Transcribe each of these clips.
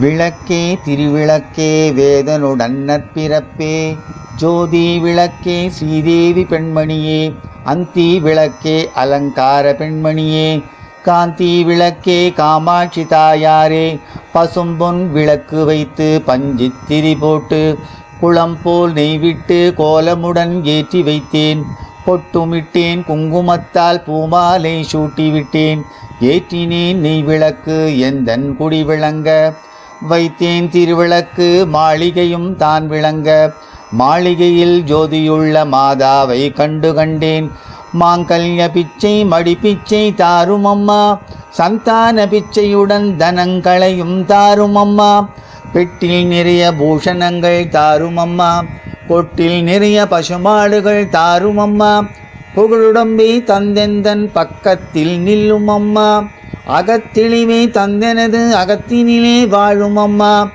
விளக்கே திருவிளக்கே வேதனுடன் நற்பிறப்பே ஜோதி விளக்கே ஸ்ரீதேவி பெண்மணியே அந்தி விளக்கே அலங்கார பெண்மணியே காந்தி விளக்கே காமாட்சி தாயாரே பசும்பொன் விளக்கு வைத்து பஞ்சித்திரி போட்டு குளம் போல் நெய்விட்டு கோலமுடன் ஏற்றி வைத்தேன். பொட்டுமிட்டேன், குங்குமத்தால் பூமாலை சூட்டிவிட்டேன். ஏற்றினேன் நெய் விளக்கு எந்தன் குடி விளங்க. வைத்தேன் திருவிளக்கு மாளிகையும் தான் விளங்க. மாளிகையில் ஜோதியுள்ள மாதாவை கண்டேன். மாங்கல்ய பிச்சை மடிப்பிச்சை தாரும் அம்மா. சந்தான பிச்சையுடன் தனங்களையும் தாரும் அம்மா. பெட்டில் நிறைய பூஷணங்கள் தாரும் அம்மா. கொட்டில் நிறைய பசுமாடுகள் தாரும் அம்மா. புகழுடம்பை தந்தெந்தன் பக்கத்தில் நில்லும் அம்மா. அகத்தெளிவை தந்தனது அகத்தினிலே வாழும் அம்மா.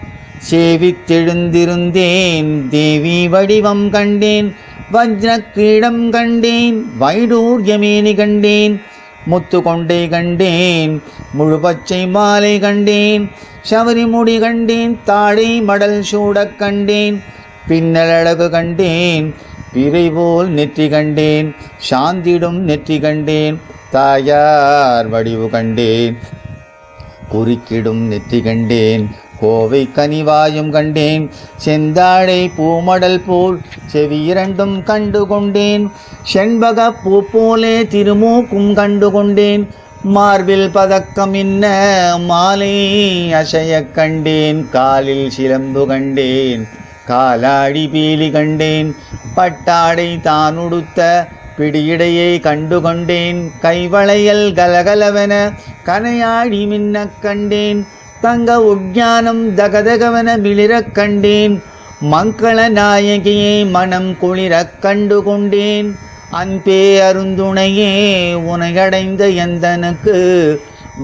சேவித்தெழுந்திருந்தேன் தேவி வடிவம் கண்டேன். வஜ்ரக்கிரீடம் கண்டேன். வைடூர்யமேனி கண்டேன். முத்து கொண்டை கண்டேன். முழு பச்சை மாலை கண்டேன். சவரிமுடி கண்டேன். தாடை மடல் சூடக் கண்டேன். பின்னலழகு கண்டேன். பிறை போல் நெற்றி கண்டேன். சாந்திடும் நெற்றி கண்டேன். தாயார் வடிவு கண்டேன். குறுக்கிடும் நெற்றி கண்டேன். கோவை கனிவாயும் கண்டேன். செந்தாழை பூமடல் போல் செவி இரண்டும் கண்டு கொண்டேன். செண்பக பூ போலே திருமூக்கும் கண்டு கொண்டேன். மார்பில் பதக்கம் இன்ன மாலை அசைய கண்டேன். காலில் சிலம்பு கண்டேன். காலாடி பீலி கண்டேன். பட்டாடை தான் உடுத்த பிடியிடையை கண்டு கொண்டேன். கைவளையல் கலகலவென கனையாடி மின்னக் கண்டேன். தங்க உட்ஞானம் தகதகவன மிளிரக் கண்டேன். மங்கள நாயகியை மனம் குளிரக் கண்டு கொண்டேன். அன்பே அருந்துணையே உனையடைந்த எந்தனுக்கு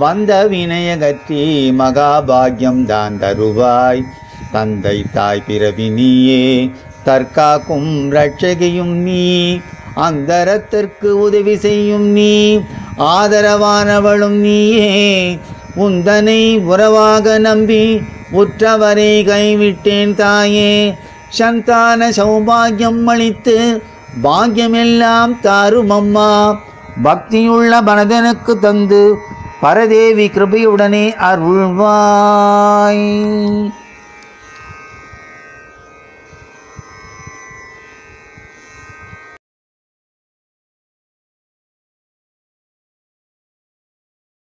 வந்த வினயகற்றி மகாபாகியம் தான் தருவாய். தந்தை தாய் பிறவி நீயே, தற்காக்கும் இரட்சகியும் நீ, அந்தரத்திற்கு உதவி செய்யும் நீ, ஆதரவானவளும் நீயே. உந்தனை உறவாக நம்பி உற்றவரை கைவிட்டேன் தாயே. சந்தான சௌபாகியம் அளித்து பாக்கியமெல்லாம் தாரும் அம்மா. பக்தியுள்ள மனதனுக்கு தந்து பரதேவி கிருபையுடனே அருள்வாய்.